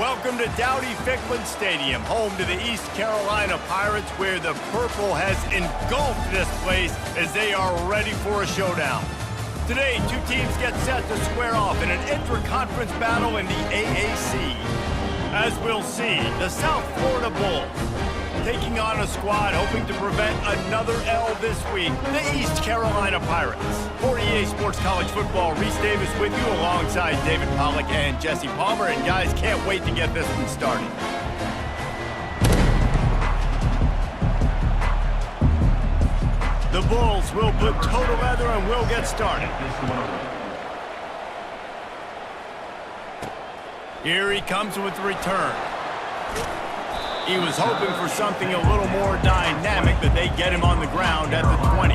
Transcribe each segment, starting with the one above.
Welcome to Dowdy-Ficklin Stadium, home to the East Carolina Pirates, where the purple has engulfed this place as they are ready for a showdown. Today, two teams get set to square off in an intra-conference battle in the AAC. As we'll see, the South Florida Bulls taking on a squad hoping to prevent another L this week, the East Carolina Pirates. For EA Sports College Football, Reese Davis with you alongside David Pollack and Jesse Palmer. And guys, can't wait to get this one started. The Bulls will put toe together and we'll get started. Here he comes with the return. He was hoping for something a little more dynamic, but they get him on the ground at the 20.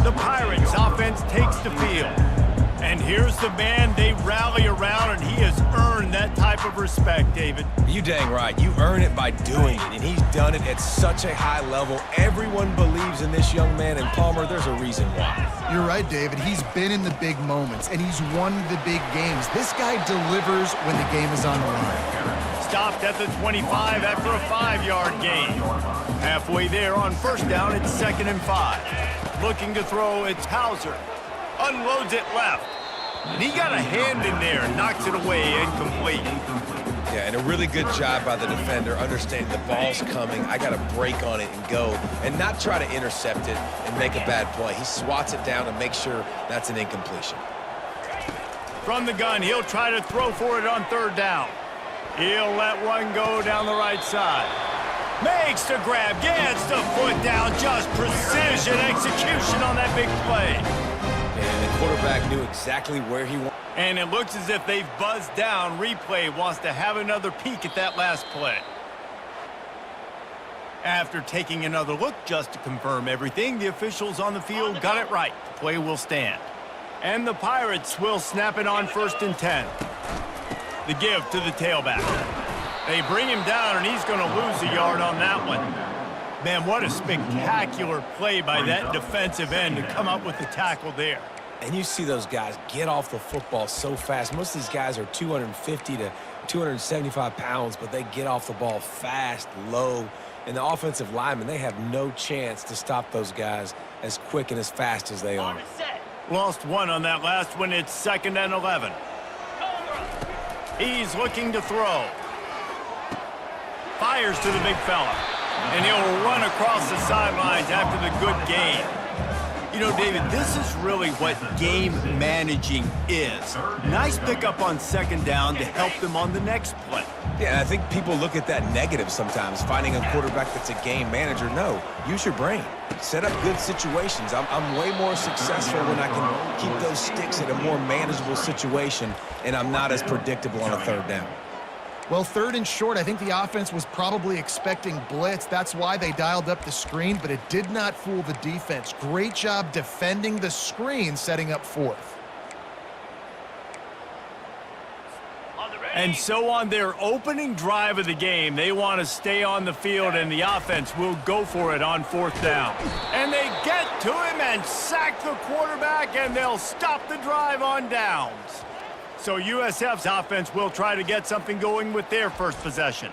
The Pirates offense takes the field. And here's the man they rally around, and he has earned that type of respect, David. You dang right. You earn it by doing it, and he's done it at such a high level. Everyone believes in this young man, and Palmer, there's a reason why. You're right, David. He's been in the big moments, and he's won the big games. This guy delivers when the game is on the line. Stopped at the 25 after a 5-yard gain. Halfway there on first down, it's 2nd and 5. Looking to throw, it's Hauser. Unloads it left. And he got a hand in there and knocks it away incomplete. Yeah, and a really good job by the defender, understanding the ball's coming. I got to break on it and go, and not try to intercept it and make a bad play. He swats it down and makes sure that's an incompletion. From the gun, he'll try to throw for it on 3rd down. He'll let one go down the right side. Makes the grab, gets the foot down, just precision execution on that big play. And the quarterback knew exactly where he wanted. And it looks as if they've buzzed down. Replay wants to have another peek at that last play. After taking another look just to confirm everything, the officials on the field got it right. The play will stand. And the Pirates will snap it on 1st and 10. The give to the tailback. They bring him down, and he's going to lose a yard on that one. Man, what a spectacular play by that defensive end to come up with the tackle there. And you see those guys get off the football so fast. Most of these guys are 250 to 275 pounds, but they get off the ball fast, low. And the offensive linemen, they have no chance to stop those guys as quick and as fast as they are. Lost one on that last one. It's 2nd and 11. He's looking to throw. Fires to the big fella. And he'll run across the sidelines after the good gain. You know, David, this is really what game managing is. Nice pickup on 2nd down to help them on the next play. Yeah, and I think people look at that negative sometimes, finding a quarterback that's a game manager. No, use your brain. Set up good situations. I'm way more successful when I can keep those sticks in a more manageable situation, and I'm not as predictable on a 3rd down. Well, 3rd and short, I think the offense was probably expecting blitz. That's why they dialed up the screen, but it did not fool the defense. Great job defending the screen, setting up 4th. And so on their opening drive of the game, they want to stay on the field, and the offense will go for it on 4th down. And they get to him and sack the quarterback, and they'll stop the drive on downs. So USF's offense will try to get something going with their first possession.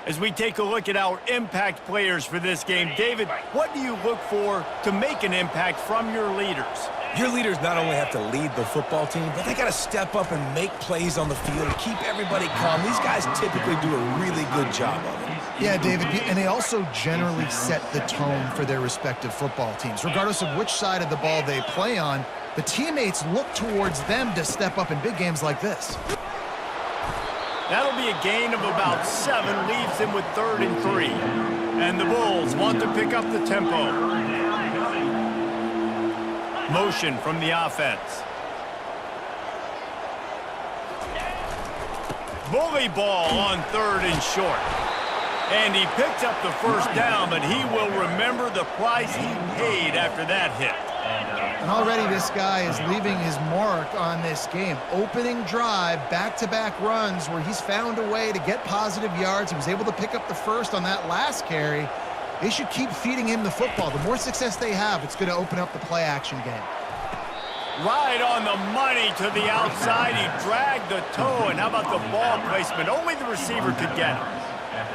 As we take a look at our impact players for this game, David, what do you look for to make an impact from your leaders? Your leaders not only have to lead the football team, but they got to step up and make plays on the field and keep everybody calm. These guys typically do a really good job of it. Yeah, David, and they also generally set the tone for their respective football teams. Regardless of which side of the ball they play on, the teammates look towards them to step up in big games like this. That'll be a gain of about 7, leaves them with 3rd and 3. And the Bulls want to pick up the tempo. Motion from the offense. Bully ball on 3rd and short. And he picked up the 1st down, but he will remember the price he paid after that hit. And already this guy is leaving his mark on this game. Opening drive, back-to-back runs where he's found a way to get positive yards. He was able to pick up the 1st on that last carry. They should keep feeding him the football. The more success they have, it's going to open up the play-action game. Right on the money to the outside. He dragged the toe, and how about the ball placement? Only the receiver could get him.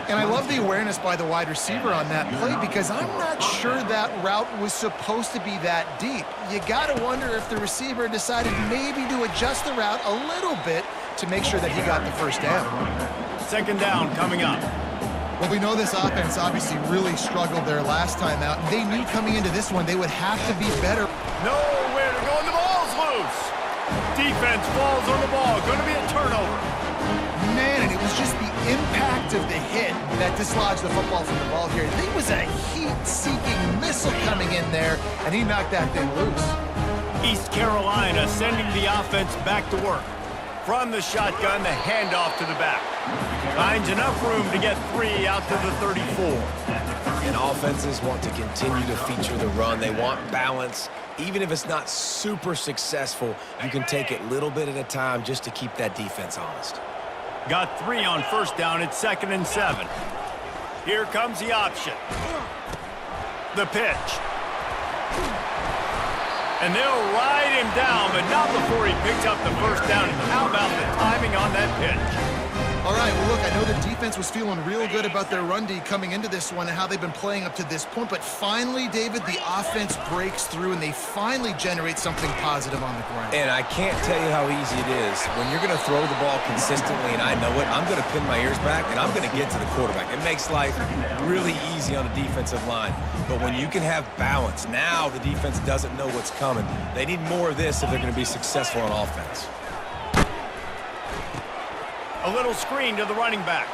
And I love the awareness by the wide receiver on that play because I'm not sure that route was supposed to be that deep. You got to wonder if the receiver decided maybe to adjust the route a little bit to make sure that he got the first down. Second down coming up. Well, we know this offense obviously really struggled their last time out. They knew coming into this one they would have to be better. Nowhere to go, and the ball's loose. Defense falls on the ball. Going to be a turnover. Man, and it was just the impact of the hit that dislodged the football from the ball here. There was a heat-seeking missile coming in there, and he knocked that thing loose. East Carolina sending the offense back to work. From the shotgun, the handoff to the back. Finds enough room to get 3 out to the 34. And offenses want to continue to feature the run. They want balance. Even if it's not super successful, you can take it little bit at a time just to keep that defense honest. Got 3 on first down. It's 2nd and 7. Here comes the option. The pitch. And they'll ride him down, but not before he picks up the first down. How about the timing on that pitch? All right, well, look, I know the defense was feeling real good about their run D coming into this one and how they've been playing up to this point, but finally, David, the offense breaks through and they finally generate something positive on the ground. And I can't tell you how easy it is. When you're going to throw the ball consistently, and I know it, I'm going to pin my ears back, and I'm going to get to the quarterback. It makes life really easy on the defensive line. But when you can have balance, now the defense doesn't know what's coming. They need more of this if they're going to be successful on offense. A little screen to the running back.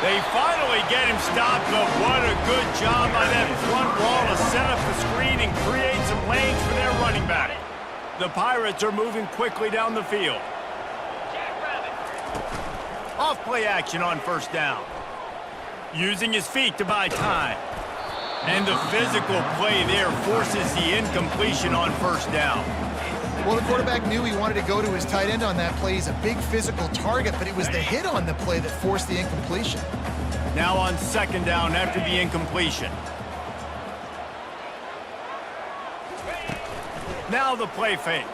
They finally get him stopped, but what a good job by that front wall to set up the screen and create some lanes for their running back. The Pirates are moving quickly down the field. Off play action on first down. Using his feet to buy time. And the physical play there forces the incompletion on first down. Well, the quarterback knew he wanted to go to his tight end on that play. He's a big physical target, but it was the hit on the play that forced the incompletion. Now on second down after the incompletion. Now the play fake.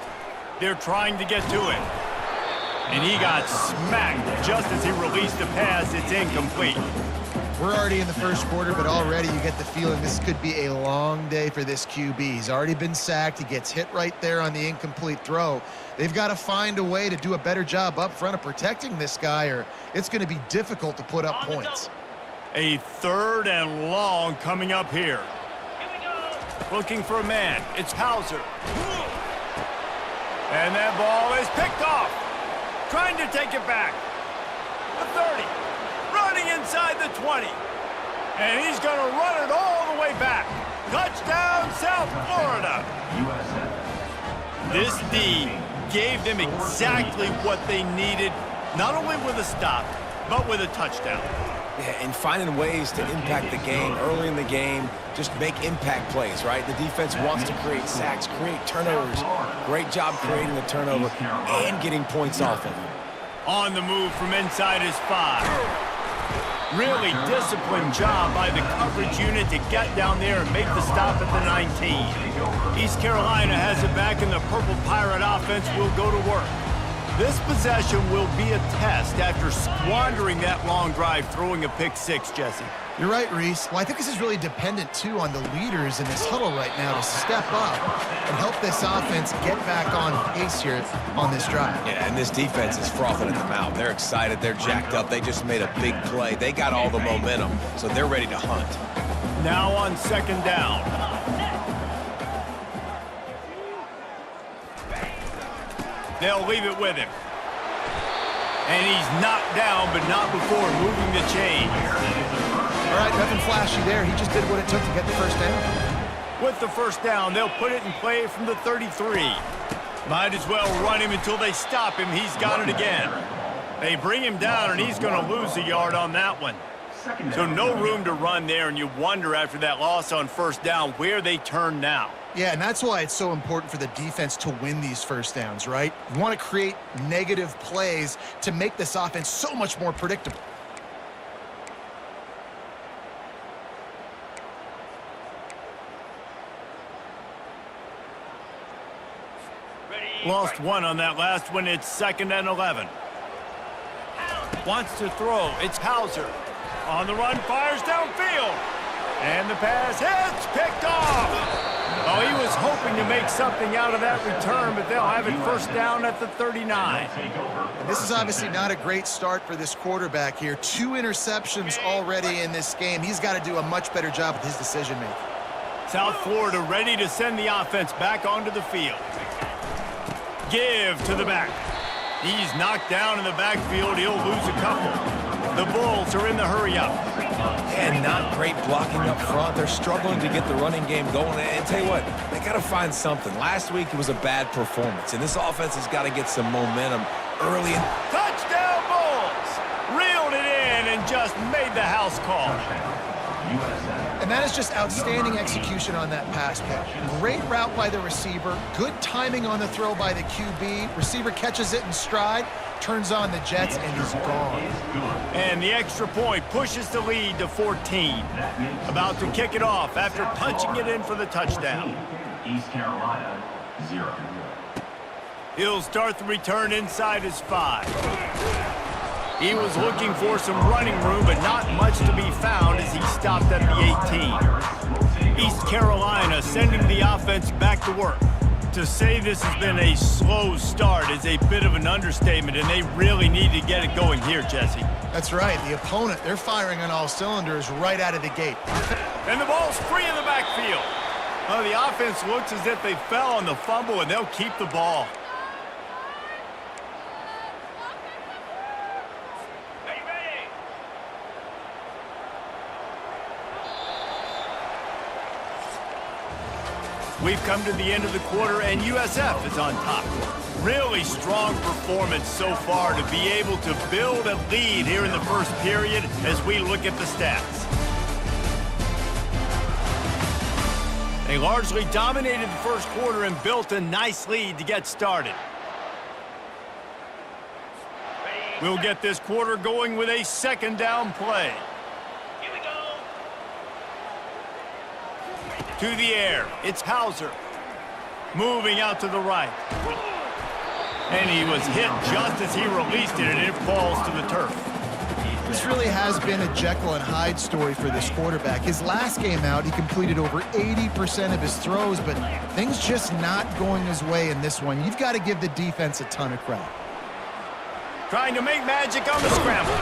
They're trying to get to it. And he got smacked just as he released the pass. It's incomplete. We're already in the first quarter, but already you get the feeling this could be a long day for this QB. He's already been sacked. He gets hit right there on the incomplete throw. They've got to find a way to do a better job up front of protecting this guy, or it's going to be difficult to put up points. A 3rd and long coming up here. Looking for a man. It's Hauser. And that ball is picked off. Trying to take it back. The 30. Running inside the 20. And he's going to run it all the way back. Touchdown, South Florida. This D gave them exactly what they needed, not only with a stop, but with a touchdown. Yeah, and finding ways to impact the game early in the game, just make impact plays, right? The defense wants to create sacks, create turnovers. Great job creating the turnover and getting points off of it. On the move from inside his 5. Really disciplined job by the coverage unit to get down there and make the stop at the 19. East Carolina has it back, and the Purple Pirate offense will go to work. This possession will be a test after squandering that long drive, throwing a pick 6, Jesse. You're right, Reese. Well, I think this is really dependent, too, on the leaders in this huddle right now to step up and help this offense get back on pace here on this drive. Yeah, and this defense is frothing at the mouth. They're excited. They're jacked up. They just made a big play. They got all the momentum, so they're ready to hunt. Now on second down. They'll leave it with him. And he's knocked down, but not before moving the chains. All right, nothing flashy there. He just did what it took to get the first down. With the first down, they'll put it in play from the 33. Might as well run him until they stop him. He's got it again. They bring him down, and he's going to lose a yard on that one. So no room to run there, and you wonder after that loss on first down where they turn now. Yeah, and that's why it's so important for the defense to win these first downs, right? You want to create negative plays to make this offense so much more predictable. Lost one on that last one. It's 2nd and 11. Wants to throw. It's Hauser. On the run, fires downfield. And the pass hits, picked off. Oh, he was hoping to make something out of that return, but they'll have it 1st down at the 39. And this is obviously not a great start for this quarterback here. 2 interceptions already in this game. He's got to do a much better job with his decision-making. South Florida ready to send the offense back onto the field. Give to the back. He's knocked down in the backfield. He'll lose a couple. The Bulls are in the hurry-up. And not great blocking up front. They're struggling to get the running game going. And tell you what, they got to find something. Last week it was a bad performance, and this offense has got to get some momentum early. Touchdown Bulls! Reeled it in and just made the house call. And that is just outstanding execution on that pass play. Great route by the receiver. Good timing on the throw by the QB. Receiver catches it in stride, turns on the jets, and he's gone. And the extra point pushes the lead to 14. About to kick it off after punching it in for the touchdown. East Carolina, 0. He'll start the return inside his 5. He was looking for some running room, but not much to be found as he stopped at the 18. East Carolina sending the offense back to work. To say this has been a slow start is a bit of an understatement, and they really need to get it going here, Jesse. That's right. The opponent, they're firing on all cylinders right out of the gate. And the ball's free in the backfield. Oh, the offense looks as if they fell on the fumble, and they'll keep the ball. We've come to the end of the quarter, and USF is on top. Really strong performance so far to be able to build a lead here in the first period as we look at the stats. They largely dominated the first quarter and built a nice lead to get started. We'll get this quarter going with a 2nd down play. To the air, it's Hauser. Moving out to the right. And he was hit just as he released it, and it falls to the turf. This really has been a Jekyll and Hyde story for this quarterback. His last game out, he completed over 80% of his throws, but things just not going his way in this one. You've got to give the defense a ton of credit. Trying to make magic on the scramble.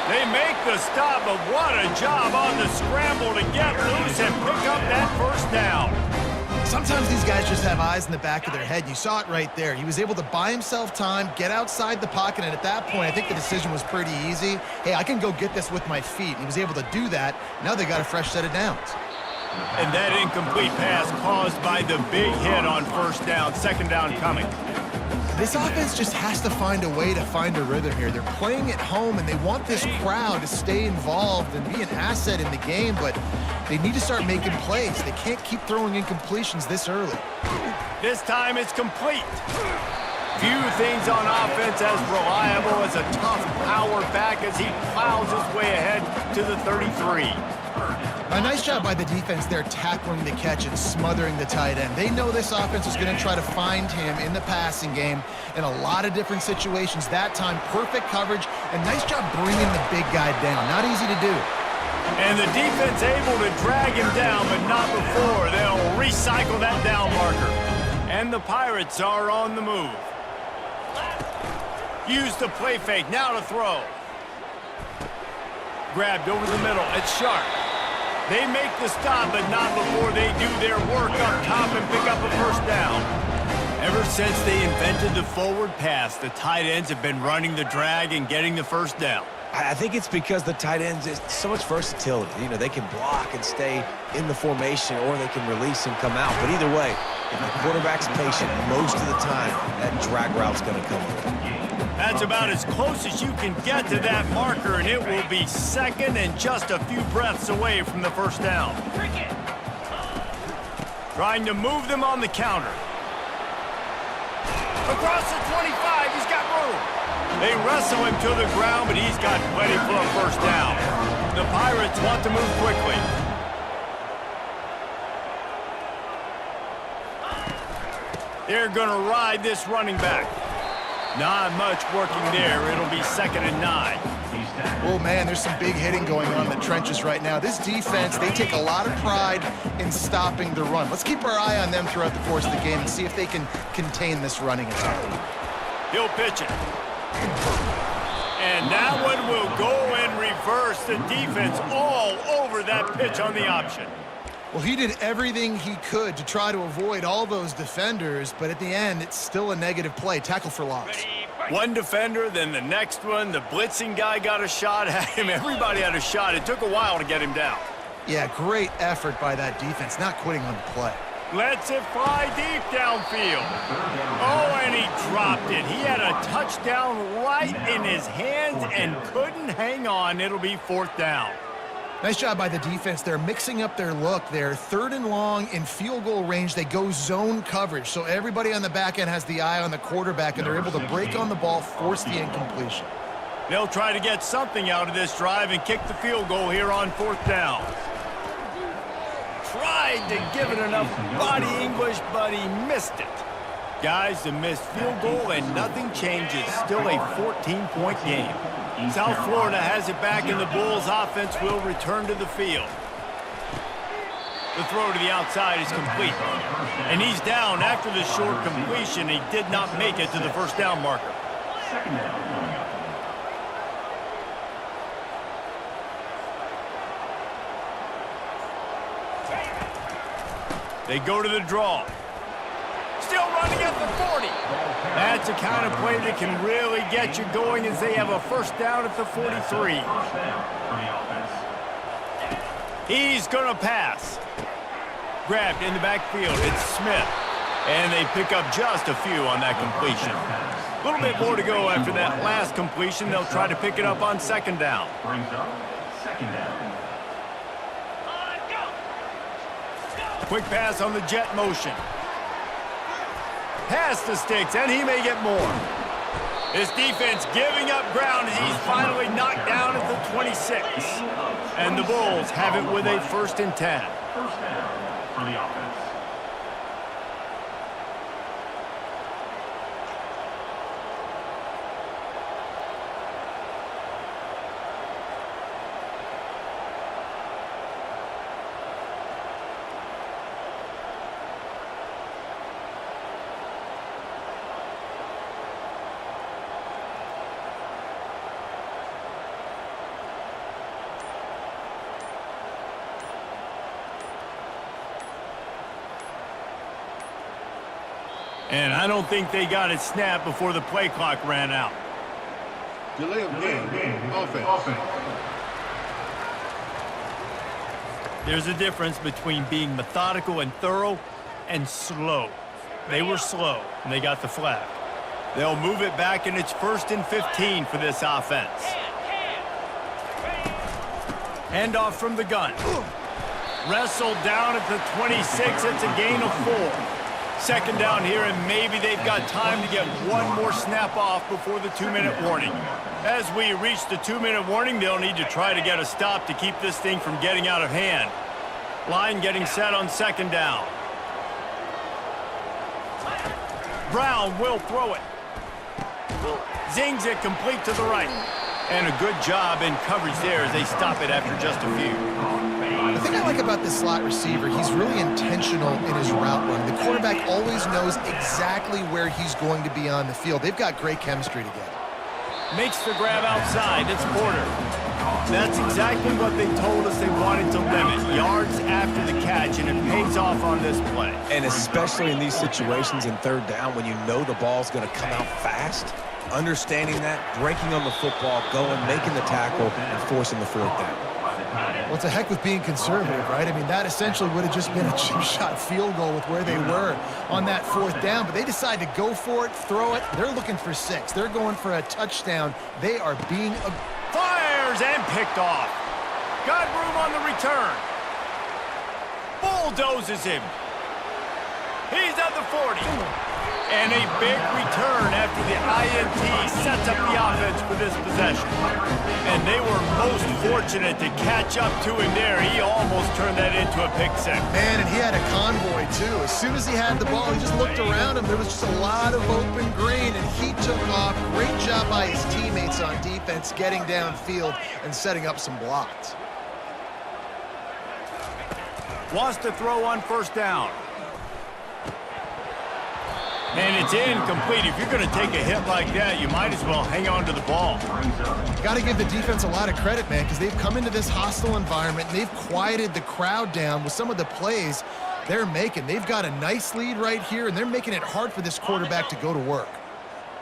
They make the stop, but what a job on the scramble to get loose and pick up that 1st down. Sometimes these guys just have eyes in the back of their head. You saw it right there. He was able to buy himself time, get outside the pocket, and at that point, I think the decision was pretty easy. Hey, I can go get this with my feet. He was able to do that. Now they got a fresh set of downs. And that incomplete pass caused by the big hit on 1st down, 2nd down coming. This offense just has to find a way to find a rhythm here. They're playing at home, and they want this crowd to stay involved and be an asset in the game, but they need to start making plays. They can't keep throwing incompletions this early. This time it's complete. Few things on offense as reliable as a tough power back as he plows his way ahead to the 33. A nice job by the defense there tackling the catch and smothering the tight end. They know this offense is going to try to find him in the passing game in a lot of different situations. That time, perfect coverage, and nice job bringing the big guy down. Not easy to do. And the defense able to drag him down, but not before. They'll recycle that down marker. And the Pirates are on the move. Use the play fake, now to throw. Grabbed over the middle, it's Sharp. They make the stop, but not before they do their work up top and pick up a 1st down. Ever since they invented the forward pass, the tight ends have been running the drag and getting the 1st down. I think it's because the tight ends is so much versatility. You know, they can block and stay in the formation, or they can release and come out. But either way, if the quarterback's patient, most of the time, that drag route's going to come in. That's about as close as you can get to that marker, and it will be 2nd and just a few breaths away from the 1st down. Trying to move them on the counter. Across the 25, he's got room. They wrestle him to the ground, but he's got plenty for a 1st down. The Pirates want to move quickly. They're going to ride this running back. Not much working there. It'll be 2nd and 9. Oh, man, there's some big hitting going on in the trenches right now. This defense, they take a lot of pride in stopping the run. Let's keep our eye on them throughout the course of the game and see if they can contain this running attack. He'll pitch it. And that one will go and reverse. The defense all over that pitch on the option. Well, he did everything he could to try to avoid all those defenders, but at the end, it's still a negative play. Tackle for loss. One defender, then the next one. The blitzing guy got a shot at him. Everybody had a shot. It took a while to get him down. Yeah, great effort by that defense, not quitting on the play. Lets it fly deep downfield. Oh, and he dropped it. He had a touchdown right in his hands and couldn't hang on. It'll be 4th down. Nice job by the defense. They're mixing up their look. They're 3rd and long in field goal range. They go zone coverage, so everybody on the back end has the eye on the quarterback, and they're able to break on the ball, force the incompletion. They'll try to get something out of this drive and kick the field goal here on 4th down. Tried to give it enough body English, but he missed it. Guys, the missed field goal and nothing changes. Still a 14-point game. South Florida has it back, and the Bulls offense will return to the field. The throw to the outside is complete. And he's down after the short completion. He did not make it to the 1st down marker. 2nd down coming up. They go to the draw. Still running at the 40. That's a kind of play that can really get you going as they have a 1st down at the 43. He's going to pass. Grabbed in the backfield. It's Smith. And they pick up just a few on that completion. A little bit more to go after that last completion. They'll try to pick it up on 2nd down. Brings up 2nd down. Quick pass on the jet motion. Past the sticks, and he may get more. This defense giving up ground as he's finally knocked down at the 26. And the Bulls have it with a 1st and 10. 1st down for the offense. And I don't think they got it snapped before the play clock ran out. Delay of game. Offense. There's a difference between being methodical and thorough and slow. They were slow, and they got the flag. They'll move it back, and it's 1st and 15 for this offense. Handoff from the gun. Wrestled down at the 26. It's a gain of 4. 2nd down here, and maybe they've got time to get one more snap off before the 2-minute warning. As we reach the 2-minute warning, they'll need to try to get a stop to keep this thing from getting out of hand. Line getting set on 2nd down. Brown will throw it. Zings it complete to the right. And a good job in coverage there as they stop it after just a few. The thing I like about this slot receiver, he's really intentional in his route running. The quarterback always knows exactly where he's going to be on the field. They've got great chemistry together. Makes the grab outside. It's Porter. That's exactly what they told us they wanted to limit. Yards after the catch, and it pays off on this play. And especially in these situations in 3rd down when you know the ball's going to come out fast, understanding that, breaking on the football, going, making the tackle, and forcing the 4th down. Well, it's a heck with being conservative, right? I mean, that essentially would have just been a chip shot field goal with where they were on that 4th down, but they decide to go for it, throw it. They're looking for 6. They're going for a touchdown. They are being fires and picked off. Got room on the return. Bulldozes him. He's at the 40. And a big return after the INT sets up the offense for this possession. And they were most fortunate to catch up to him there. He almost turned that into a pick six. Man, and he had a convoy, too. As soon as he had the ball, he just looked around him. There was just a lot of open green, and he took off. Great job by his teammates on defense, getting downfield and setting up some blocks. Wants to throw on first down. And it's incomplete. If you're going to take a hit like that, you might as well hang on to the ball. Got to give the defense a lot of credit, man, because they've come into this hostile environment, and they've quieted the crowd down with some of the plays they're making. They've got a nice lead right here, and they're making it hard for this quarterback to go to work.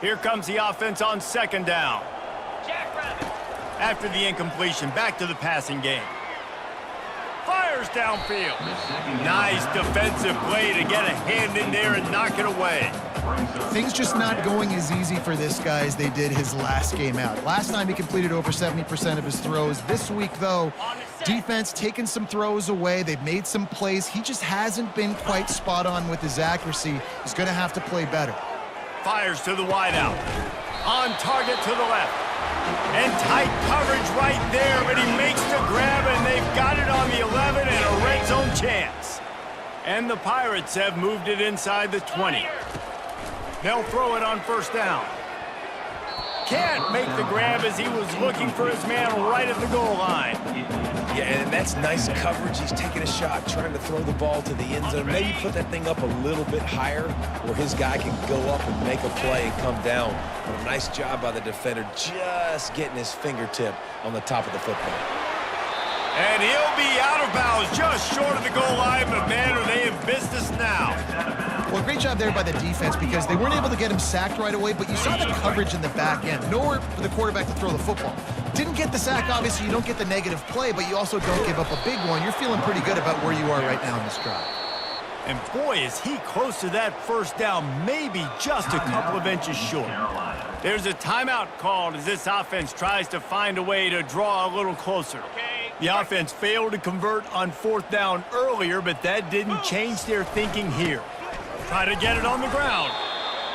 Here comes the offense on second down. After the incompletion, back to the passing game. Fires downfield. Nice defensive play to get a hand in there and knock it away. Things just not going as easy for this guy as they did his last game out. Last time he completed over 70% of his throws. This week, though, defense taking some throws away. They've made some plays. He just hasn't been quite spot on with his accuracy. He's going to have to play better. Fires to the wideout. On target to the left. And tight coverage right there, but he makes the grab, and they've got it on the 11 and a red zone chance. And the Pirates have moved it inside the 20. They'll throw it on first down. Can't make the grab as he was looking for his man right at the goal line. Yeah, and that's nice coverage. He's taking a shot, trying to throw the ball to the end zone. Maybe put that thing up a little bit higher where his guy can go up and make a play and come down. But a nice job by the defender just getting his fingertip on the top of the football. And he'll be out of bounds just short of the goal line, but man, are they in business now. Well, great job there by the defense because they weren't able to get him sacked right away, but you saw the coverage in the back end. Nowhere for the quarterback to throw the football. Didn't get the sack, obviously. You don't get the negative play, but you also don't give up a big one. You're feeling pretty good about where you are right now in this drive. And boy, is he close to that first down, maybe just a couple of inches short. There's a timeout called as this offense tries to find a way to draw a little closer. The offense failed to convert on fourth down earlier, but that didn't change their thinking here. Try to get it on the ground.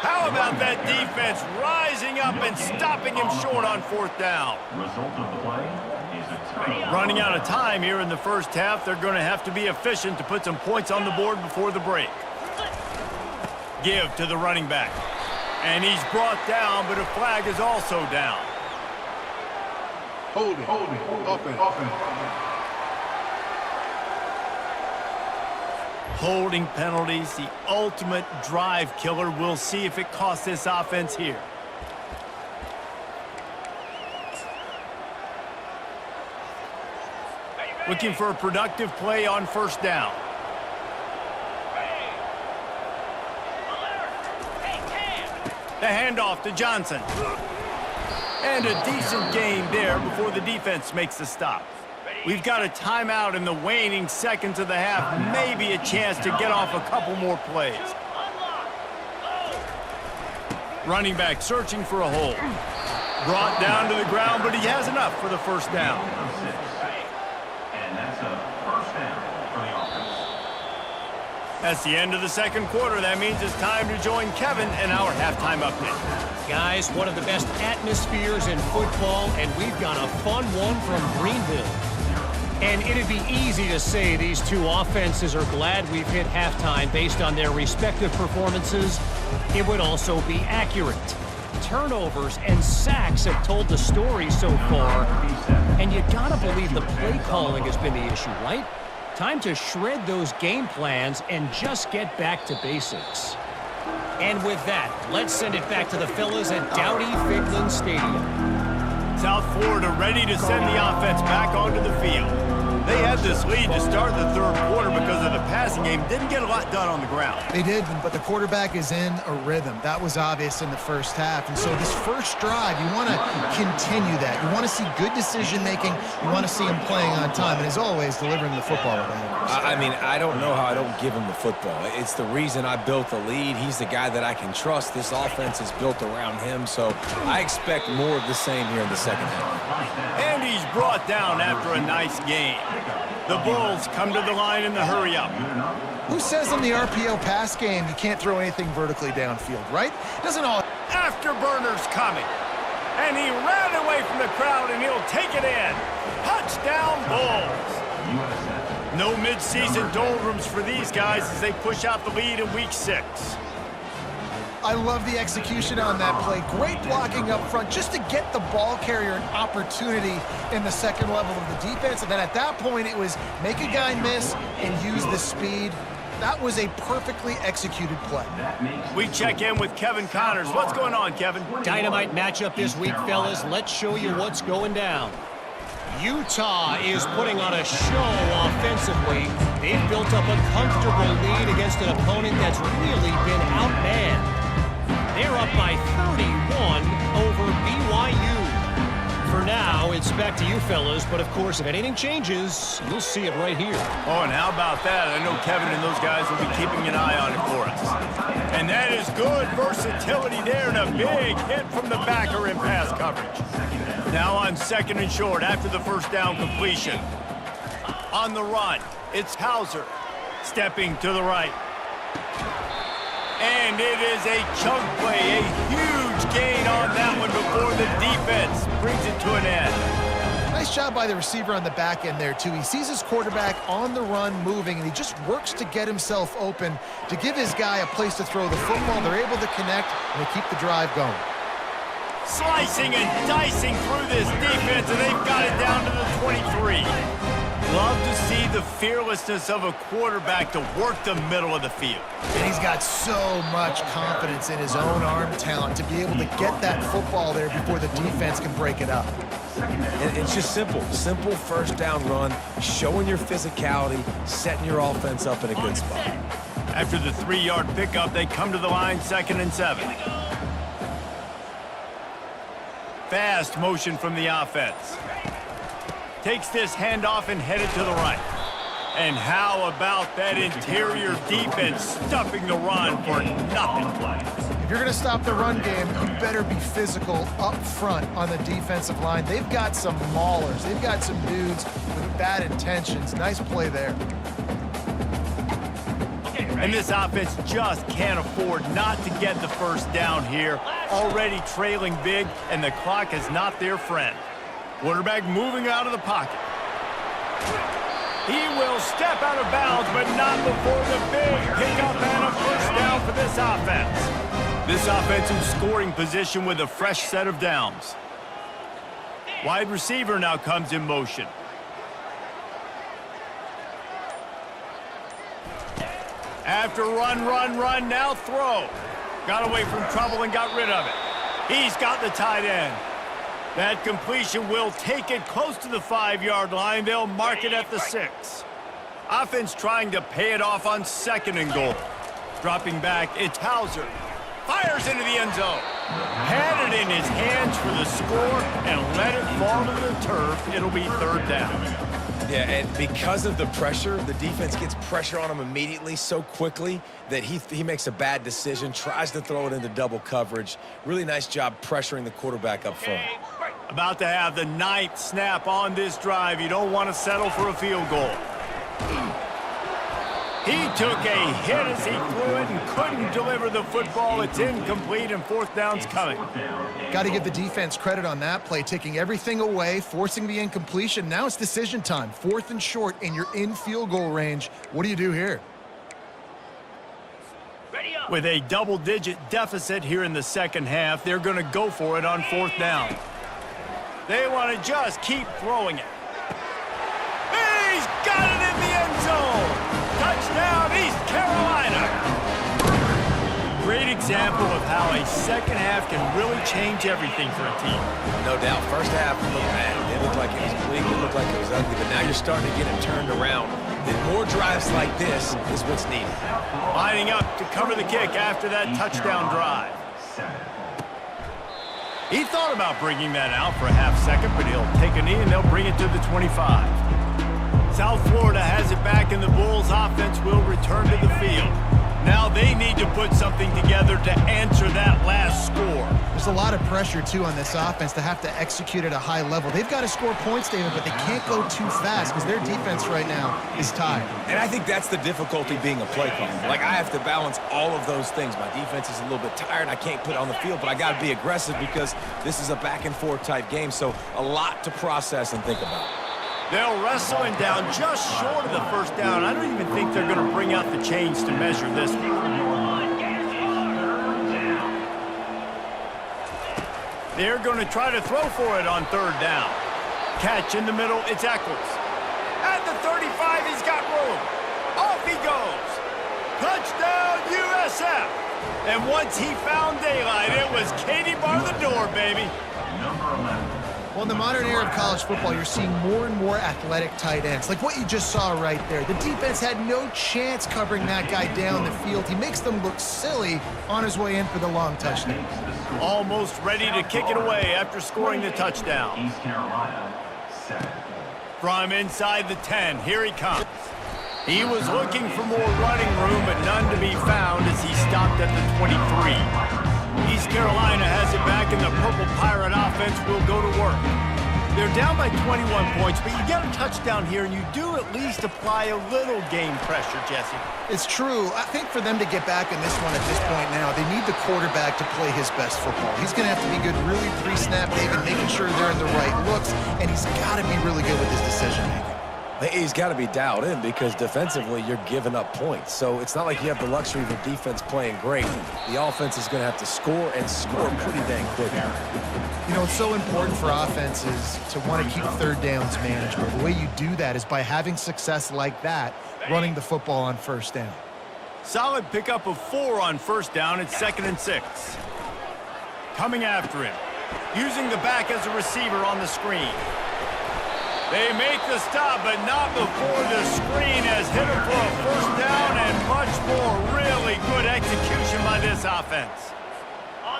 How about that defense rising up and stopping him short on fourth down? Result of the play is a tie. Running out of time here in the first half, they're going to have to be efficient to put some points on the board before the break. Give to the running back. And he's brought down, but a flag is also down. Holding. Offense. Holding penalties, the ultimate drive killer. We'll see if it costs this offense here. Looking for a productive play on first down. The handoff to Johnson. And a decent gain there before the defense makes the stop. We've got a timeout in the waning seconds of the half. Maybe a chance to get off a couple more plays. Running back searching for a hole. Brought down to the ground, but he has enough for the first down. And that's a first down for the offense. That's the end of the second quarter. That means it's time to join Kevin in our halftime update. Guys, one of the best atmospheres in football, and we've got a fun one from Greenville. And it'd be easy to say these two offenses are glad we've hit halftime based on their respective performances. It would also be accurate. Turnovers and sacks have told the story so far. And you gotta believe the play calling has been the issue, right? Time to shred those game plans and just get back to basics. And with that, let's send it back to the fellas at Dowdy-Ficklen Stadium. South Florida ready to send the offense back onto the field. They had this lead to start the third quarter because of the passing game. Didn't get a lot done on the ground. They did, but the quarterback is in a rhythm. That was obvious in the first half. And so this first drive, you want to continue that. You want to see good decision-making. You want to see him playing on time. And as always, delivering the football with accuracy. I mean, I don't know how I don't give him the football. It's the reason I built the lead. He's the guy that I can trust. This offense is built around him. So I expect more of the same here in the second half. And he's He's brought down after a nice game. The Bulls come to the line in the hurry-up. Who says in the RPO pass game you can't throw anything vertically downfield, right? Doesn't all... Afterburners coming. And he ran away from the crowd, and he'll take it in. Touchdown, Bulls. No mid-season doldrums for these guys as they push out the lead in Week 6. I love the execution on that play. Great blocking up front just to get the ball carrier an opportunity in the second level of the defense. And then at that point, it was make a guy miss and use the speed. That was a perfectly executed play. We check in with Kevin Connors. What's going on, Kevin? Dynamite matchup this week, fellas. Let's show you what's going down. Utah is putting on a show offensively. They've built up a comfortable lead against an opponent that's really been outmanned. They're up by 31 over BYU. For now, it's back to you fellas, but of course, if anything changes, you'll see it right here. Oh, and how about that? I know Kevin and those guys will be keeping an eye on it for us. And that is good versatility there, and a big hit from the backer in pass coverage. Now on 2nd and short after the first down completion. On the run, it's Hauser stepping to the right. And it is a chunk play, a huge gain on that one before the defense brings it to an end. Nice job by the receiver on the back end there, too. He sees his quarterback on the run moving, and he just works to get himself open to give his guy a place to throw the football. They're able to connect, and they keep the drive going. Slicing and dicing through this defense, and they've got it down to the 23. Love to see the fearlessness of a quarterback to work the middle of the field. And he's got so much confidence in his own arm talent to be able to get that football there before the defense can break it up. And it's just simple first down run, showing your physicality, setting your offense up in a good spot. After the 3-yard pickup, they come to the line 2nd and 7. Fast motion from the offense. Takes this handoff and headed to the right. And how about that interior defense stuffing the run for nothing? If you're going to stop the run game, you better be physical up front on the defensive line. They've got some maulers. They've got some dudes with bad intentions. Nice play there. And this offense just can't afford not to get the first down here. Already trailing big, and the clock is not their friend. Quarterback moving out of the pocket. He will step out of bounds, but not before the big pickup and a first down for this offense. This offensive scoring position with a fresh set of downs. Wide receiver now comes in motion. After run, now throw. Got away from trouble and got rid of it. He's got the tight end. That completion will take it close to the 5-yard line. They'll mark it at the 6. Offense trying to pay it off on 2nd and goal. Dropping back, it's Hauser. Fires into the end zone. Had it in his hands for the score and let it fall to the turf. It'll be 3rd down. Yeah, and because of the pressure, the defense gets pressure on him immediately so quickly that he makes a bad decision, tries to throw it into double coverage. Really nice job pressuring the quarterback up front. About to have the 9th snap on this drive. You don't want to settle for a field goal. He took a hit as he threw it and couldn't deliver the football. It's incomplete, and 4th down's coming. Got to give the defense credit on that play, taking everything away, forcing the incompletion. Now it's decision time. 4th and short, and you're in field goal range. What do you do here? With a double-digit deficit here in the 2nd half, they're going to go for it on 4th down. They want to just keep throwing it. He's got it in the end zone! Touchdown, East Carolina! Great example of how a 2nd half can really change everything for a team. No doubt. First half looked bad. It looked like it was bleak. It looked like it was ugly. But now you're starting to get it turned around. And more drives like this is what's needed. Lining up to cover the kick after that touchdown drive. He thought about bringing that out for a half second, but he'll take a knee and they'll bring it to the 25. South Florida has it back, and the Bulls offense will return to the field. Now they need to put something together to answer that last score. There's a lot of pressure, too, on this offense to have to execute at a high level. They've got to score points, David, but they can't go too fast because their defense right now is tired. And I think that's the difficulty being a play caller. Like, I have to balance all of those things. My defense is a little bit tired. I can't put it on the field, but I got to be aggressive because this is a back-and-forth type game, so a lot to process and think about. They'll wrestle him down just short of the first down. I don't even think they're going to bring out the chains to measure this one. They're going to try to throw for it on third down. Catch in the middle, it's Eccles. At the 35, he's got room. Off he goes. Touchdown, USF. And once he found daylight, it was Katie bar the door, baby. Number 11. Well, in the modern era of college football, you're seeing more and more athletic tight ends, like what you just saw right there. The defense had no chance covering that guy down the field. He makes them look silly on his way in for the long touchdown. Almost ready to kick it away after scoring the touchdown. East Carolina, 7. From inside the 10, here he comes. He was looking for more running room, but none to be found as he stopped at the 23. East Carolina has it back, and the Purple Pirate offense will go to work. They're down by 21 points, but you get a touchdown here, and you do at least apply a little game pressure, Jesse. It's true. I think for them to get back in this one at this point now, they need the quarterback to play his best football. He's going to have to be good really pre-snap, David, making sure they're in the right looks, and he's got to be really good with his decision-making. He's got to be dialed in because defensively you're giving up points. So it's not like you have the luxury of the defense playing great. The offense is going to have to score and score pretty dang quick. You know, it's so important for offenses to want to keep third downs manageable. The way you do that is by having success like that, running the football on first down. Solid pickup of 4 on first down. It's 2nd and 6. Coming after him. Using the back as a receiver on the screen. They make the stop, but not before the screen has hit him for a first down and much more. Really good execution by this offense.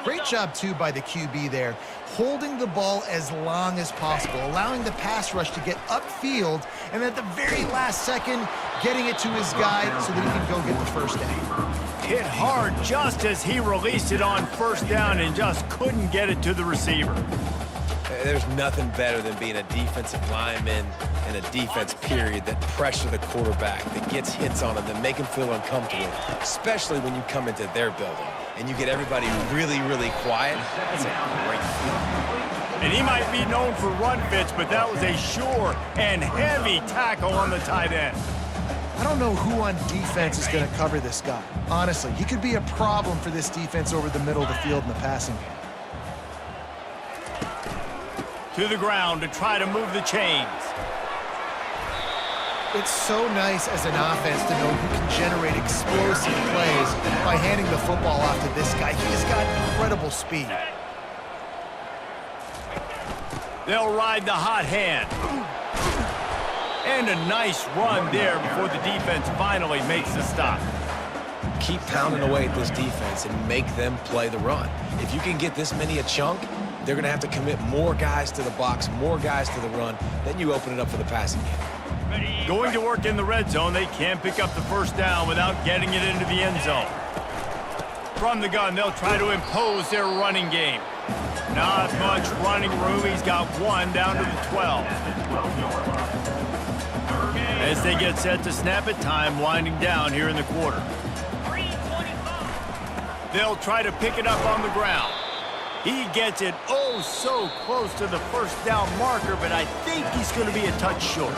Great job, too, by the QB there, holding the ball as long as possible, allowing the pass rush to get upfield, and at the very last second, getting it to his guy so that he can go get the first down. Hit hard just as he released it on first down and just couldn't get it to the receiver. There's nothing better than being a defensive lineman and a defense period that pressure the quarterback, that gets hits on him, that make him feel uncomfortable, especially when you come into their building and you get everybody really, really quiet. That's a great feeling. And he might be known for run fits, but that was a sure and heavy tackle on the tight end. I don't know who on defense is going to cover this guy. Honestly, he could be a problem for this defense over the middle of the field in the passing game. To the ground to try to move the chains. It's so nice as an offense to know who can generate explosive plays by handing the football off to this guy. He has got incredible speed. They'll ride the hot hand. And a nice run there before the defense finally makes the stop. Keep pounding away at this defense and make them play the run. If you can get this many a chunk, they're going to have to commit more guys to the box, more guys to the run. Then you open it up for the passing game. Going to work in the red zone, they can't pick up the first down without getting it into the end zone. From the gun, they'll try to impose their running game. Not much running room. He's got 1 down to the 12. As they get set to snap it, time winding down here in the quarter. They'll try to pick it up on the ground. He gets it oh so close to the first down marker, but I think he's going to be a touch short.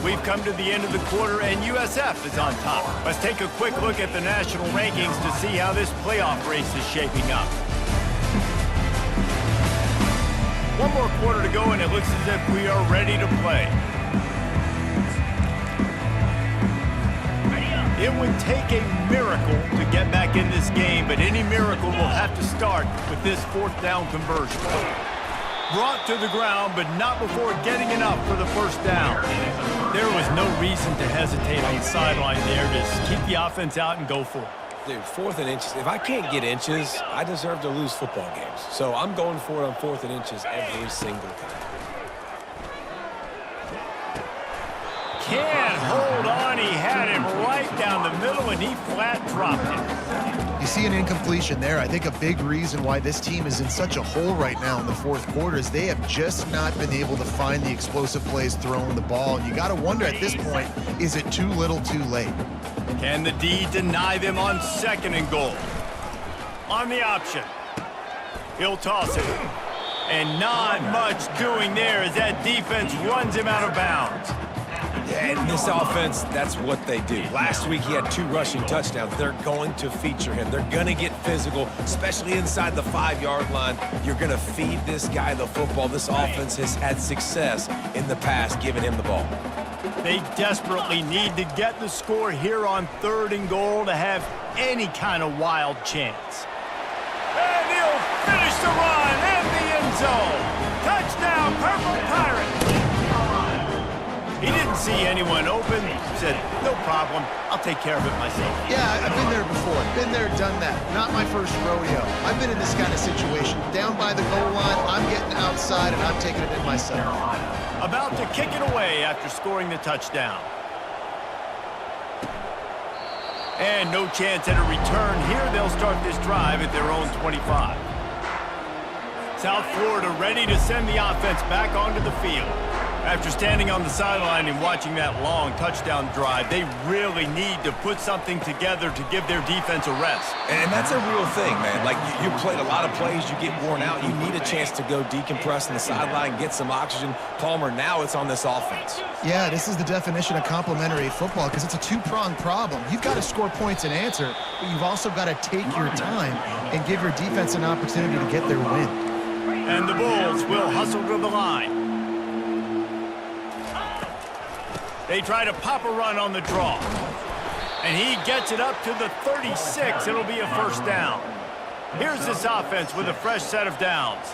We've come to the end of the quarter, and USF is on top. Let's take a quick look at the national rankings to see how this playoff race is shaping up. One more quarter to go, and it looks as if we are ready to play. It would take a miracle to get back in this game, but any miracle will have to start with this 4th down conversion. Brought to the ground, but not before getting enough for the first down. There was no reason to hesitate on the sideline there. Just keep the offense out and go for it. Dude, 4th and inches. If I can't get inches, I deserve to lose football games. So I'm going for it on 4th and inches every single time. Can't hold on. He had him right down the middle, and he flat dropped it. see an incompletion there. I think a big reason why this team is in such a hole right now in the fourth quarter is they have just not been able to find the explosive plays throwing the ball. And you got to wonder at this point, is it too little too late? Can the D deny them on 2nd and goal? On the option. He'll toss it. And not much doing there as that defense runs him out of bounds. Yeah, and this offense, that's what they do. Last week, he had 2 rushing touchdowns. They're going to feature him. They're going to get physical, especially inside the 5-yard line. You're going to feed this guy the football. This offense has had success in the past giving him the ball. They desperately need to get the score here on 3rd and goal to have any kind of wild chance. And he'll finish the run in the end zone. Touchdown, Purple Pirates. He didn't see anyone open. Said, no problem. I'll take care of it myself. Yeah, I've been there before. Been there, done that. Not my first rodeo. I've been in this kind of situation. Down by the goal line, I'm getting outside, and I'm taking it in myself. About to kick it away after scoring the touchdown. And no chance at a return here. They'll start this drive at their own 25. South Florida ready to send the offense back onto the field. After standing on the sideline and watching that long touchdown drive, they really need to put something together to give their defense a rest. And that's a real thing, man. Like, you played a lot of plays, you get worn out, you need a chance to go decompress on the sideline, get some oxygen. Palmer, now it's on this offense. Yeah, this is the definition of complementary football because it's a two-pronged problem. You've got to score points and answer, but you've also got to take your time and give your defense an opportunity to get their win. And the Bulls will hustle to the line. They try to pop a run on the draw. And he gets it up to the 36. It'll be a first down. Here's this offense with a fresh set of downs.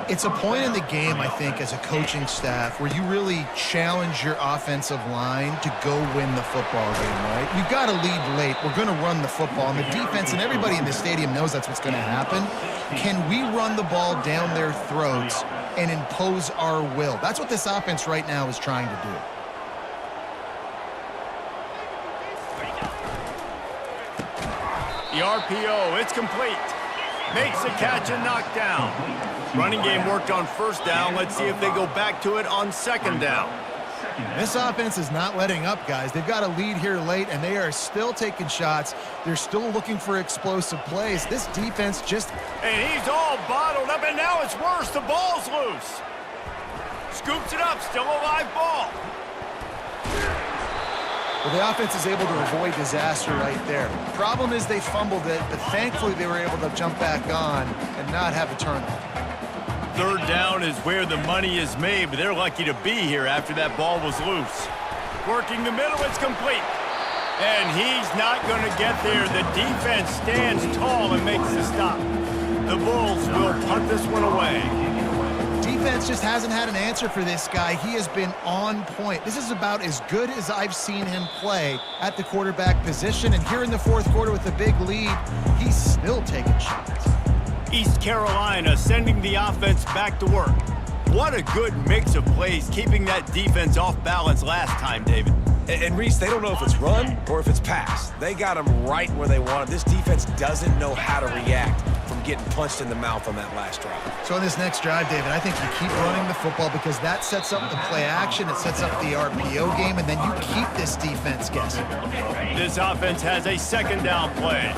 It's a point in the game, I think, as a coaching staff where you really challenge your offensive line to go win the football game, right? You've got to lead late. We're going to run the football. And the defense and everybody in the stadium knows that's what's going to happen. Can we run the ball down their throats and impose our will? That's what this offense right now is trying to do. The RPO, it's complete. Makes the catch and knocked down. Running game worked on first down. Let's see if they go back to it on second down. This offense is not letting up, guys. They've got a lead here late, and they are still taking shots. They're still looking for explosive plays. This defense just... And he's all bottled up, and now it's worse. The ball's loose. Scoops it up, still a live ball. Well, the offense is able to avoid disaster right there. Problem is they fumbled it, but thankfully they were able to jump back on and not have a turnover. Third down is where the money is made, but they're lucky to be here after that ball was loose. Working the middle, it's complete. And he's not going to get there. The defense stands tall and makes the stop. The Bulls will punt this one away. Defense just hasn't had an answer for this guy. He has been on point. This is about as good as I've seen him play at the quarterback position. And here in the fourth quarter with a big lead, he's still taking shots. East Carolina sending the offense back to work. What a good mix of plays, keeping that defense off balance last time, David. And Reese, they don't know if it's run or if it's pass. They got him right where they want him. This defense doesn't know how to react from getting punched in the mouth on that last drive. So in this next drive, David, I think you keep running the football because that sets up the play action, it sets up the RPO game, and then you keep this defense guessing. This offense has a second down play.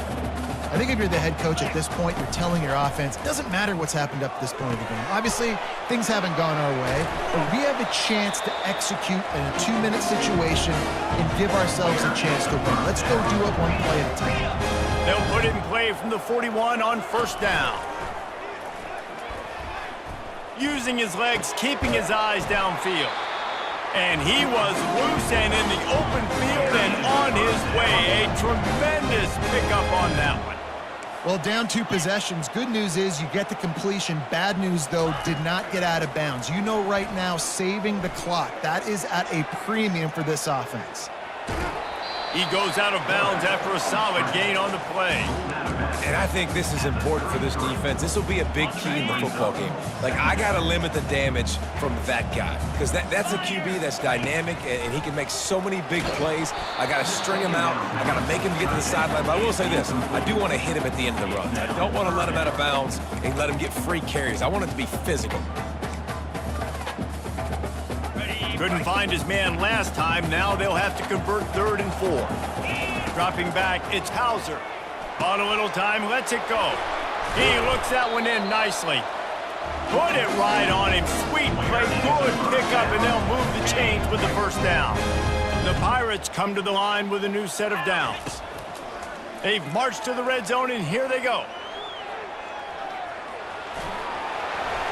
I think if you're the head coach at this point, you're telling your offense, it doesn't matter what's happened up to this point of the game. Obviously, things haven't gone our way, but we have a chance to execute in a 2-minute situation and give ourselves a chance to win. Let's go do it one play at a time. They'll put it in play from the 41 on first down. Using his legs, keeping his eyes downfield. And he was loose and in the open field and on his way. A tremendous pickup on that one. Well, down 2 possessions. Good news is you get the completion. Bad news, though, did not get out of bounds. You know right now, saving the clock. That is at a premium for this offense. He goes out of bounds after a solid gain on the play. And I think this is important for this defense. This will be a big key in the football game. Like, I got to limit the damage from that guy because that's a QB that's dynamic, and he can make so many big plays. I got to string him out. I got to make him get to the sideline. But I will say this. I do want to hit him at the end of the run. I don't want to let him out of bounds and let him get free carries. I want it to be physical. Couldn't find his man last time. Now they'll have to convert 3rd and 4. Dropping back, it's Hauser. On a little time, lets it go. He looks that one in nicely. Put it right on him. Sweet play, good pickup, and they'll move the chains with the first down. The Pirates come to the line with a new set of downs. They've marched to the red zone, and here they go.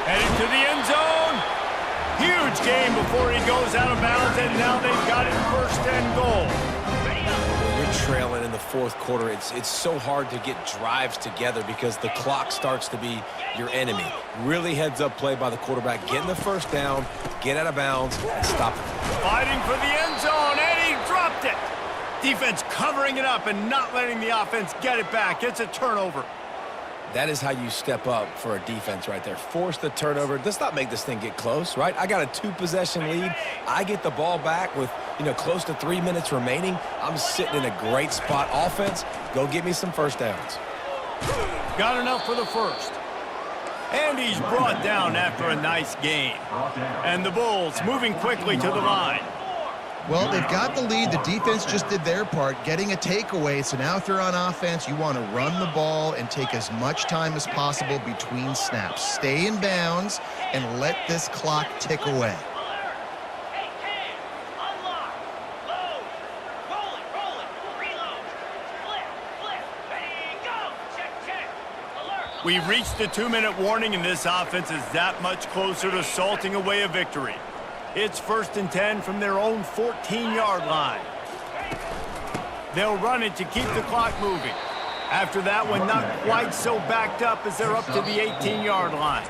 Headed to the end zone. Huge game before he goes out of bounds, and now they've got it 1st and goal. You're trailing in the 4th quarter. It's so hard to get drives together because the clock starts to be your enemy. Really heads-up play by the quarterback. Getting the 1st down, get out of bounds, and stop it. Fighting for the end zone, and he dropped it. Defense covering it up and not letting the offense get it back. It's a turnover. That is how you step up for a defense right there. Force the turnover. Let's not make this thing get close, right? I got a 2-possession lead. I get the ball back with, close to 3 minutes remaining. I'm sitting in a great spot. Offense, go get me some 1st downs. Got enough for the 1st. And he's brought down after a nice gain. And the Bulls moving quickly to the line. Well, they've got the lead. The defense just did their part, getting a takeaway. So now if you're on offense, you want to run the ball and take as much time as possible between snaps. Stay in bounds and let this clock tick away. We've reached the 2-minute warning, and this offense is that much closer to salting away a victory. It's 1st and 10 from their own 14-yard line. They'll run it to keep the clock moving. After that one, not quite so backed up as they're up to the 18-yard line.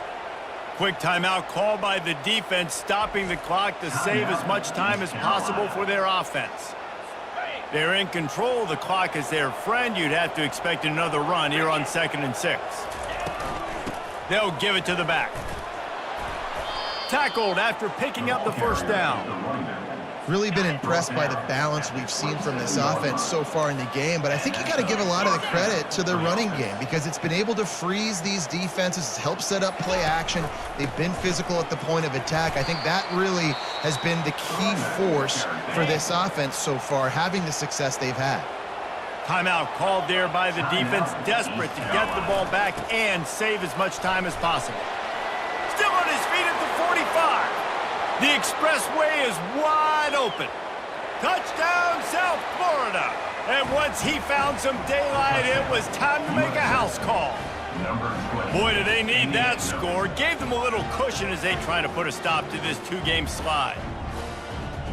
Quick timeout call by the defense, stopping the clock to save as much time as possible for their offense. They're in control. The clock is their friend. You'd have to expect another run here on 2nd and 6. They'll give it to the back. Tackled after picking up the 1st down. Really been impressed by the balance we've seen from this offense so far in the game, but I think you got to give a lot of the credit to the running game because it's been able to freeze these defenses, help set up play action. They've been physical at the point of attack. I think that really has been the key force for this offense so far, having the success they've had. Timeout called there by the defense, desperate to get the ball back and save as much time as possible. Still on his feet at the 45. The expressway is wide open. Touchdown, South Florida. And once he found some daylight, it was time to make a house call. Boy, do they need that score. Gave them a little cushion as they try to put a stop to this 2-game slide.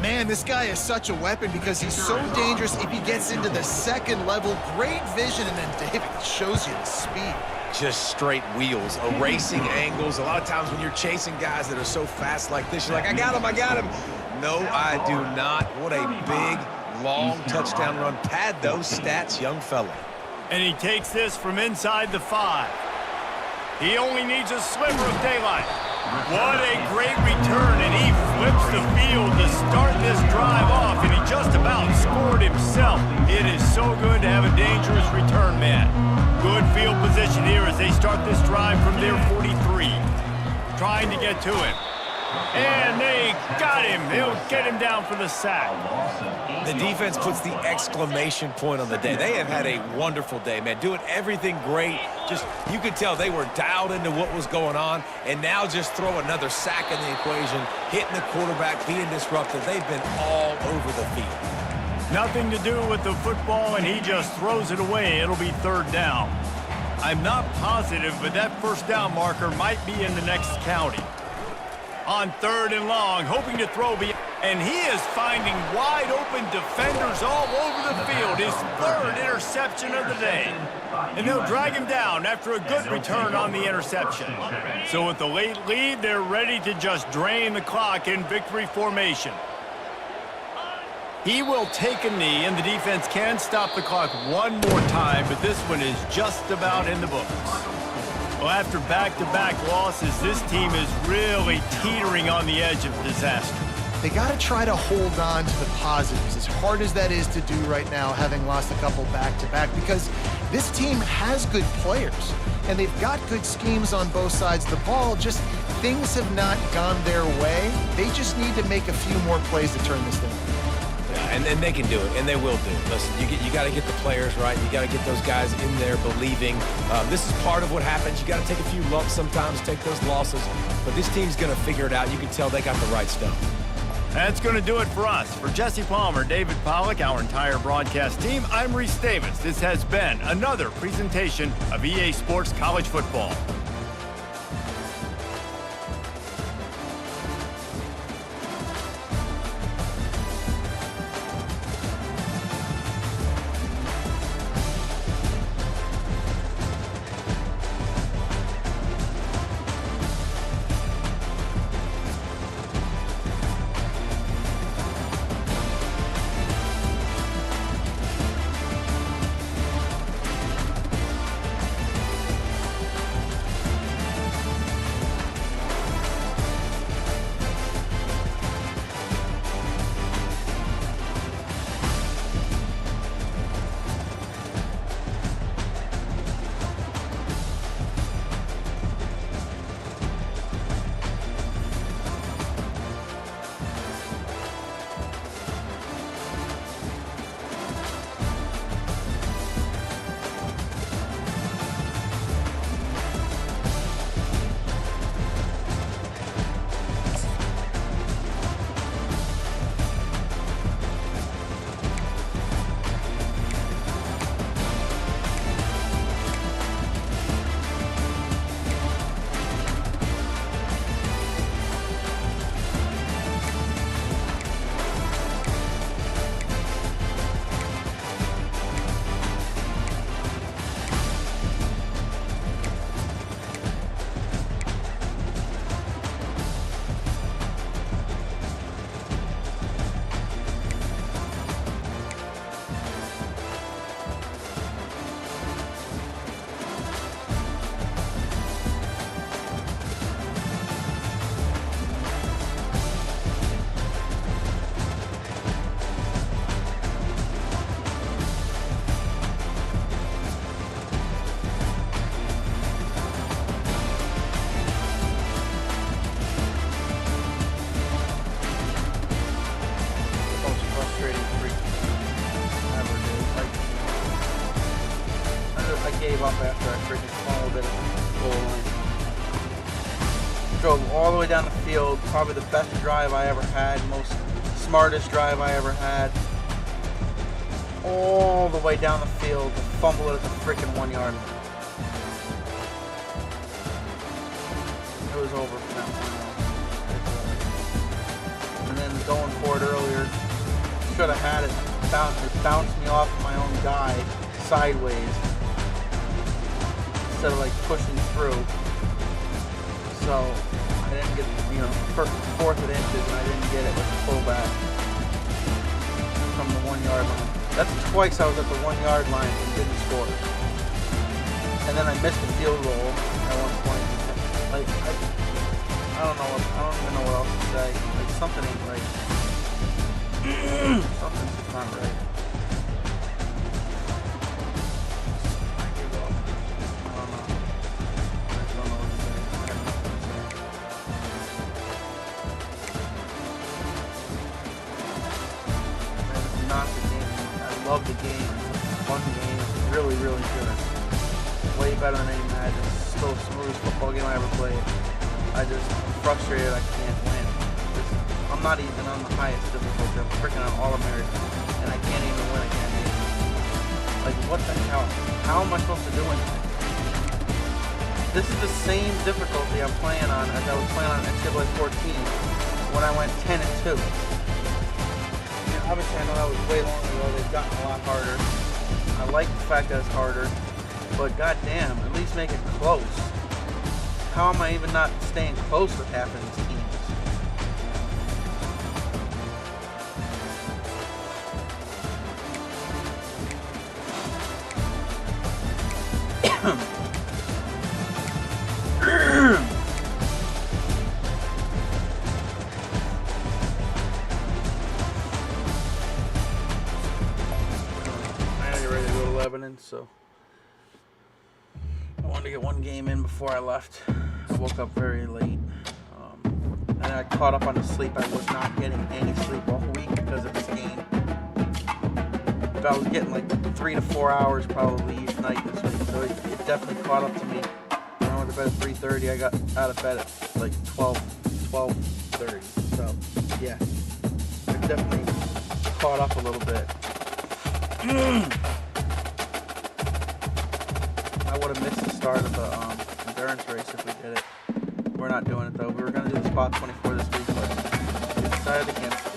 Man, this guy is such a weapon because he's so dangerous if he gets into the 2nd level. Great vision, and then David shows you the speed. Just straight wheels, erasing angles. A lot of times when you're chasing guys that are so fast like this, you're like, I got him. No, I do not. What a big, long touchdown run. Pad those stats, young fella. And he takes this from inside the 5. He only needs a sliver of daylight. What a great return, and he flips the field to start this drive off, and he just about scored himself. It is so good to have a dangerous return man. Good field position here as they start this drive from their 43. Trying to get to him. And they got him. They'll get him down for the sack. The defense puts the exclamation point on the day. They have had a wonderful day, man. Doing everything great. Just, you could tell they were dialed into what was going on. And now just throw another sack in the equation, hitting the quarterback, being disruptive. They've been all over the field. Nothing to do with the football, and he just throws it away. It'll be 3rd down. I'm not positive, but that 1st down marker might be in the next county. On 3rd and long, hoping to throw beyond, and he is finding wide open defenders all over the field. His 3rd interception of the day. And they'll drag him down after a good return on the interception. So with the late lead, they're ready to just drain the clock in victory formation. He will take a knee, and the defense can stop the clock one more time, but this one is just about in the books. Well, after back-to-back losses, this team is really teetering on the edge of disaster. They got to try to hold on to the positives, as hard as that is to do right now, having lost a couple back-to-back, because this team has good players, and they've got good schemes on both sides of the ball, just things have not gone their way. They just need to make a few more plays to turn this thing around. Yeah, and they can do it, and they will do it. Listen, you got to get the players right. You got to get those guys in there believing. This is part of what happens. You got to take a few lumps sometimes, take those losses, but this team's going to figure it out. You can tell they got the right stuff. That's going to do it for us. For Jesse Palmer, David Pollack, our entire broadcast team, I'm Reese Davis. This has been another presentation of EA Sports College Football. Gave up after I freaking fumbled it at the goal line. Drove all the way down the field, probably the best drive I ever had, most smartest drive I ever had. All the way down the field to fumble it at the freaking 1 yard line. It was over from that point on. And then going for it earlier, should have had it. It bounced me off my own guy sideways, instead of like pushing through. So I didn't get, fourth and inches, and I didn't get it with the fullback from the 1 yard line. That's twice I was at the 1 yard line and didn't score. And then I missed the field goal at one point. Like I don't even know what else to say. Like something ain't right. Something's just not right. Love the game. It's a fun game. It's really, really good. Way better than any Madden. It's still the smoothest football game I ever played. I'm frustrated I can't win. I'm not even on the highest difficulty. I'm freaking on All-American. And I can't even win a game. Like, what the hell? How am I supposed to do anything? This is the same difficulty I'm playing on as I was playing on NCAA 14 when I went 10-2. Obviously, I know that was way long ago. They've gotten a lot harder. I like the fact that it's harder, but goddamn, at least make it close. How am I even not staying close with half of these teams? gotta get ready to go to Lebanon, so I wanted to get one game in before I left. I woke up very late. And I caught up on the sleep. I was not getting any sleep all week because of this game. But I was getting like 3 to 4 hours probably each night this week, so it definitely caught up to me. When I went to bed at 3:30, I got out of bed at like 12:30. So yeah, it definitely caught up a little bit. I would have missed the start of the endurance race if we did it. We're not doing it though. We were going to do the spot 24 this week, but we decided against it.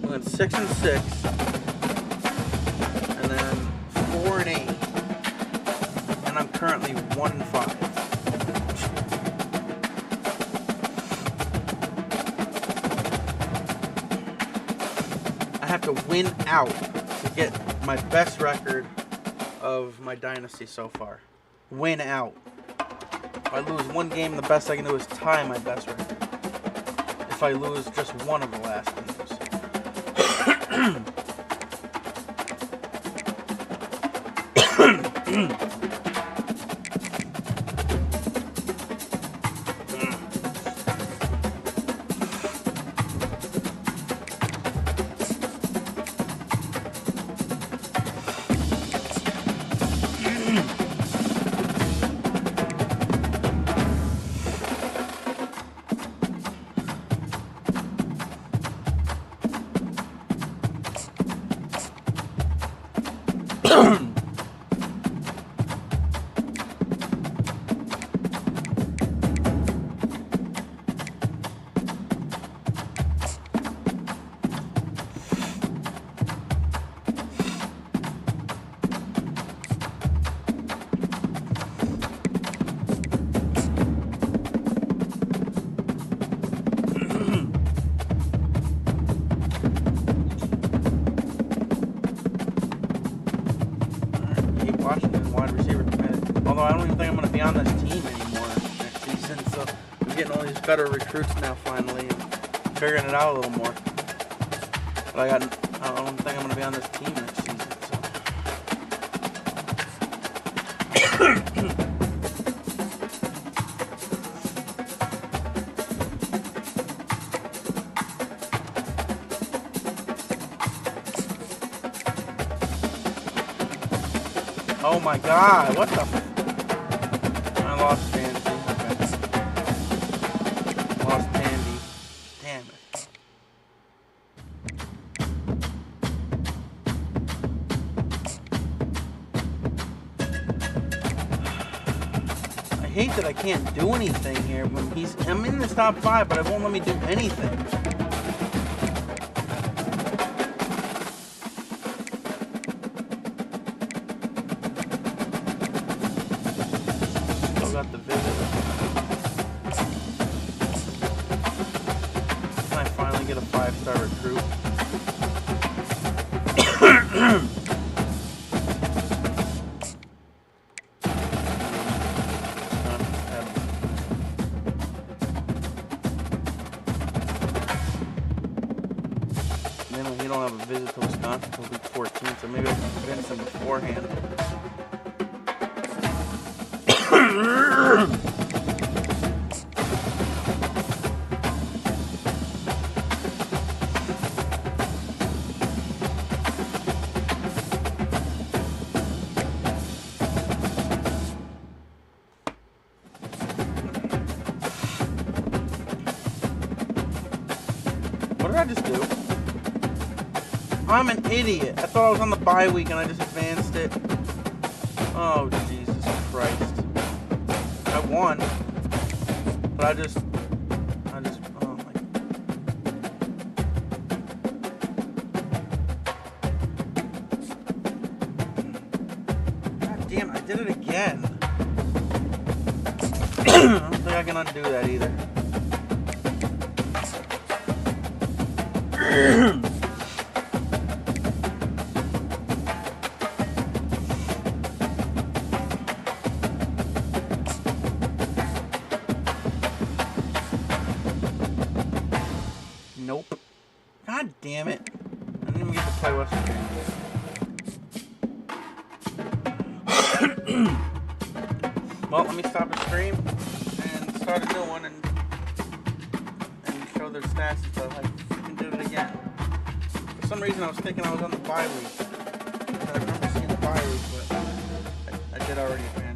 We went 6-6, and then 4-8, and I'm currently 1-5. I have to win out to get my best record of my dynasty so far. Win out. If I lose one game, the best I can do is tie my best record. If I lose just one of the last games. Washington wide receiver committed. Although I don't even think I'm going to be on this team anymore next season, so I'm getting all these better recruits now finally and figuring it out a little more. But I don't think I'm going to be on this team next season. So. Oh my god, what the I lost Pansy. Okay. Lost Pandy. Damn it. I hate that I can't do anything here when I'm in this top 5, but it won't let me do anything. Got the visit. Can I finally get a 5-star recruit? Then he don't have a visit to Wisconsin until week 14, so maybe I can convince him beforehand. What did I just do? I'm an idiot. I thought I was on the bye week and I just advanced it. Oh, Jesus Christ. I won. But I just, oh my. God damn, I did it again. I don't think I can undo that either. Nope. God damn it. I didn't even get to play Western Games. Well, let me stop the stream and start a new one and show their stats and stuff. I can do it again. For some reason I was thinking I was on the bye week. I remember seeing the bye week, but I did already advance.